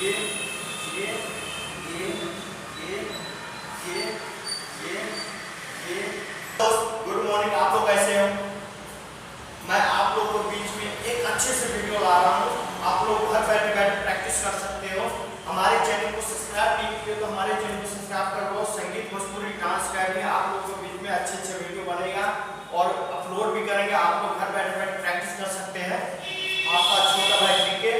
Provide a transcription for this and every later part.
ये ये ये ये ये ये। गुड मॉर्निंग, आप लोग कैसे हो? मैं आप लोग को बीच में एक अच्छे से वीडियो ला रहा हूँ। आप लोग घर बैठे बैठे प्रैक्टिस कर सकते हो। हमारे चैनल को सब्सक्राइब नहीं किए तो हमारे चैनल को सब्सक्राइब कर लो। संगीत भोजपुरी डांस अकेडमी आप लोग को बीच में अच्छे अच्छे वीडियो बनेगा और अपलोड भी करेंगे। आप लोग घर बैठे बैठे प्रैक्टिस कर सकते हैं। आपका छोटा भाई के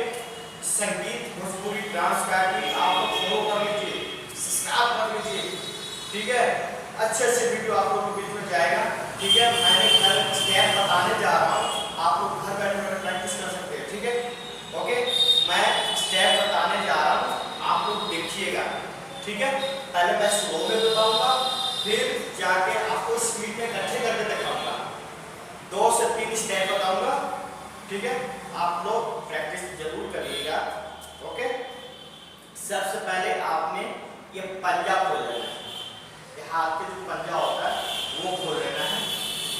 संगीत भोजपुरी डांस अकेडमी आप लोग फॉलो कर लीजिए, सब्सक्राइब कर लीजिए, ठीक है। अच्छे अच्छे वीडियो आप लोग के बीच में जाएगा, ठीक है। मैंने घर स्टेप बताने जा रहा हूँ, आप लोग घर बैठे बैठे प्रैक्टिस कर सकते हैं, ठीक है। ओके, मैं स्टेप बताने जा रहा हूँ, आप लोग देखिएगा, ठीक है। पहले मैं स्लो में बताऊंगा, फिर जाके आपको स्पीड में इकट्ठे करके दिखाऊंगा। 2 से 3 स्टेप बताऊंगा, ठीक है। आप लोग प्रैक्टिस जरूर करिएगा, ओके। सबसे पहले आपने ये पंजा खोल लेना है, हाथ के जो पंजा होता है वो खोल लेना है,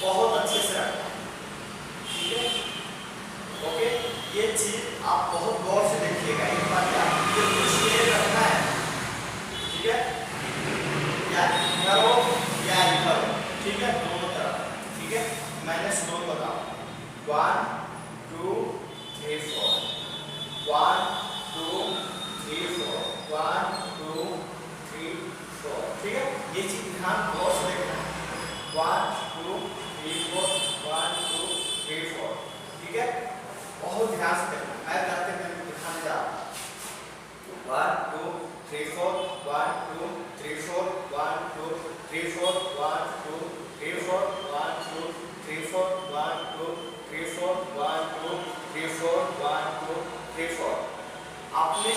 बहुत अच्छे से रखना है, ठीक है। ओके, ये चीज आप बहुत गौर से देखिएगा। ये पंजा ये कुछ ये रखना है, ठीक है, या इधर हो या इधर हो, ठीक है, दोनों तरफ, ठीक है। मैंने स्लो बताऊं, 1 2 3 4, 1 2 3 4, 1 2 3 4, ठीक है। ये चीज ध्यान गौर से देखना है, 1 2 3 4, 1 2 3 4, ठीक है। बहुत ध्यान से देखना, मैं करते हुए दिखाने जा रहा हूँ। 1 2 3 4, 1 2 3 4, 1 2 3 4, 1 2 3 4, 1 2 3 4, 1 2 3 4, 1 2 3 4, 1 2 3 4। आपने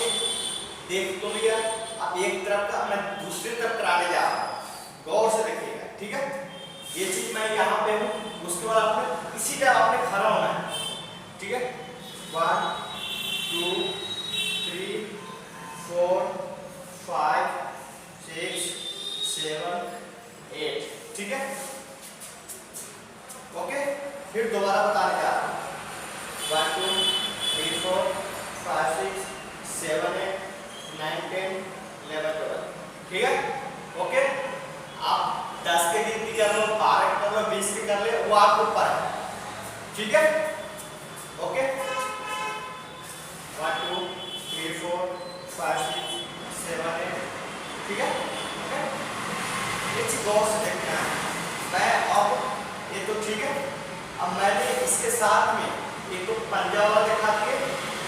देख तो लिया, अब एक तरफ का मैं दूसरी तरफ कराने जा रहा हूँ, गौर से देखिएगा, ठीक है। ये चीज मैं यहाँ पे हूँ, उसके बाद आपने इसी तरह आपने खड़ा होना है, ठीक है। 1 2 3 4 5 6 7 8, ठीक है। ओके, फिर दोबारा बताने जा रहा हूँ, 1 2 3 4 5 6 7 8 9 10 11 12, ठीक है। ओके, आप 10 के गिनती कर लो, 12 कर लो, 20 के कर ले, वो आपके ऊपर है, ठीक है। ओके, 1 2 3 4 5 6 7 8, ठीक है। ओके, ये चीज गौर से देखना है। मैं अब ये तो ठीक है, अब मैंने इसके साथ में एक तो पंजा वाला दिखा के,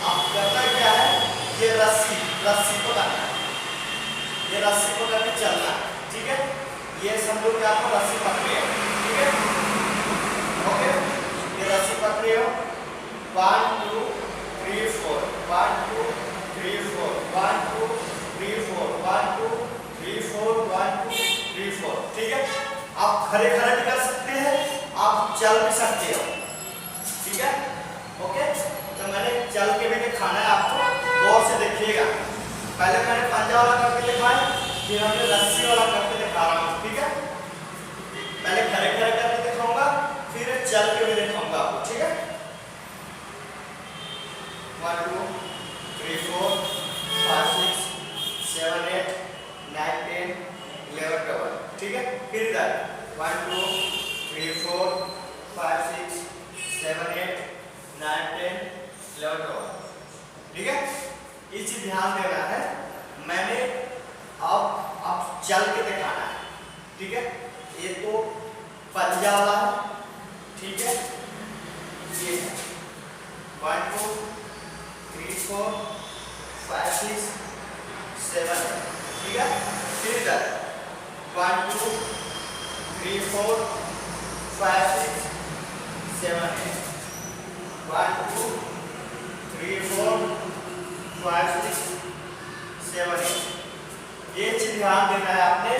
अब करना क्या है, ये रस्सी पकड़ना है, ये रस्सी पकड़ के चलना है, ठीक है। ये समझो कि आपको रस्सी पकड़ी है, ठीक है। ओके, ये रस्सी पकड़ी हो, 1 2 3 4, 1 2 3 4, 1 2 3 4, 1 2 3 4, 1 2 3 4, ठीक है। आप खड़े खड़े भी कर सकते हैं, आप चल भी सकते हो, ठीक है। ओके, तो मैंने चल के भी दिखाना है आपको, गौर से देखिएगा। पहले मैंने पंजा वाला करके दिखाया, फिर हमने रस्सी वाला करके दिखा रहा हूँ, ठीक है। पहले खड़े खड़े करके दिखाऊंगा, फिर चल के भी दिखाऊंगा आपको, ठीक है। 1 2 3 4 5 6 7 8 9 10 11 12, ठीक है। फिर इधर 1 2 3 4 5 6 7 8 9 10 11 12, ठीक है। ये चीज ध्यान देना है। मैंने अब चल के दिखाना है, ठीक है। ये तो पंजा वाला है, ठीक है, ये है 1 2 3 4 5 6 7 8, ठीक है। फिर इधर 1 2 3 4 5 6 7 8, 1 2 3 4 5 6 7 8। ये चीज ध्यान देना है आपने।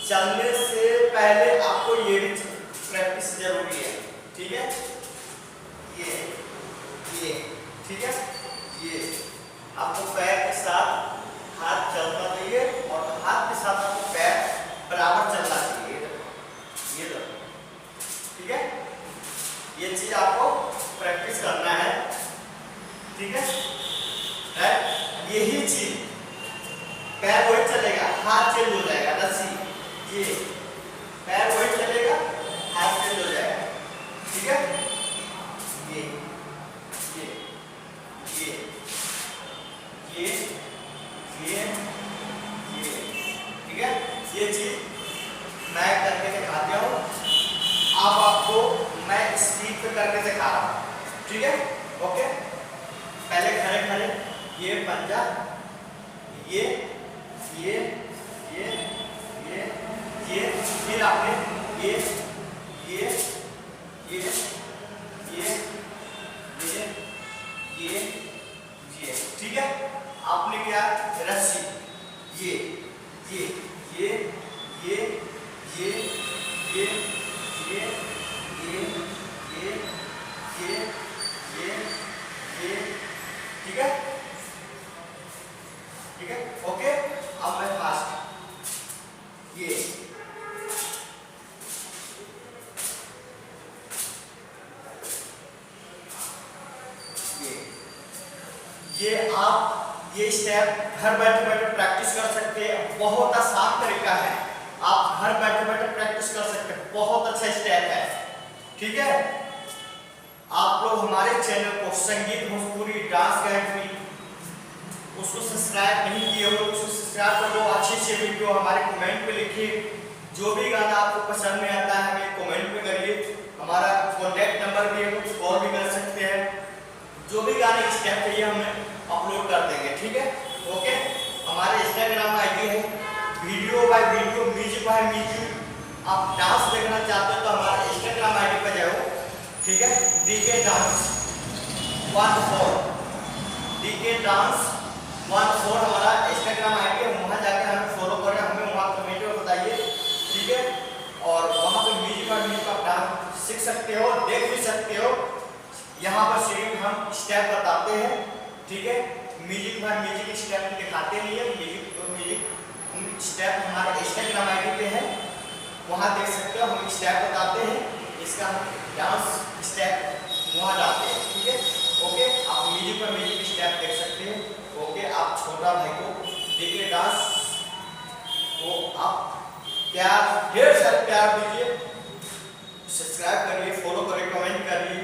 चलने से पहले आपको ये भी प्रैक्टिस जरूरी है, ठीक है। ये ठीक है, ये आपको पैर के साथ हाथ चलना चाहिए और हाथ के साथ आपको पैर बराबर चलना चाहिए, ये दो, ठीक है। ये चीज आपको प्रैक्टिस करना है, ठीक है। यही चीज पैर वही चलेगा, हाथ चेंज हो जाएगा, रस्सी ये पैर वही चलेगा, हाथ चेंज हो जाएगा, ठीक है। ये ये ये ये ये ये ठीक है। ये चीज मैं करके दिखाता हूँ, अब आपको मैं स्पीड पे करके दिखा रहा हूँ, ठीक है। ओके, पहले खड़े खड़े, ये पंजा, ये ये ये ये ये, फिर आपने ये ये ये ये ये ये, ठीक है। आपने क्या, रस्सी, ये ये ये ये ये ये ये ये ये, ठीक है, ठीक है। ओके, अब मैं फास्ट, ये आप ये स्टेप घर बैठे बैठे प्रैक्टिस कर सकते हैं। बहुत आसान तरीका है, आप घर बैठे बैठे प्रैक्टिस कर सकते हैं, बहुत अच्छा स्टेप है, ठीक है। आप लोग हमारे चैनल को संगीत भोजपुरी डांस गाइड उसको सब्सक्राइब नहीं किए हो, उसको सब्सक्राइब कर लो। अच्छी अच्छी वीडियो हमारे कमेंट पे लिखिए, जो भी गाना आपको पसंद में आता है हमें कमेंट पे करिए। हमारा कॉन्टैक्ट नंबर भी है, कुछ कॉल भी कर सकते हैं। जो भी गाने स्टेप चाहिए हमें अपलोड कर देंगे, ठीक है। ओके, हमारे इंस्टाग्राम आईडी है video by video, music by music. आप डांस देखना चाहते हो तो हमारे इंस्टाग्राम आईडी पर जाओ, ठीक है। DK डांस 14, DK डांस 14 हमारा इंस्टाग्राम आईडी है, वहाँ जाकर हमें फॉलो करें, हमें वहाँ कमेंट में बताइए, ठीक है। और वहाँ पे म्यूजिक बाय म्यूजिक आप डांस सीख सकते हो, देख भी सकते हो। यहाँ पर सिर्फ हम स्टेप बताते हैं, ठीक है। म्यूजिक बाय म्यूजिक स्टेप दिखाते नहीं है, म्यूजिक स्टेप हमारे इंस्टाग्राम आईडी पे है, वहाँ देख सकते हो। हम स्टेप बताते हैं, इसका डांस स्टेप वहाँ डालते हैं, ठीक है। ओके, आप म्यूजिक पर म्यूजिक स्टेप देख सकते हैं। ओके, आप छोटा भाई को DK डांस को आप प्यार, ढेर सारा प्यार दीजिए, सब्सक्राइब करिए, फॉलो करिए, कमेंट करिए।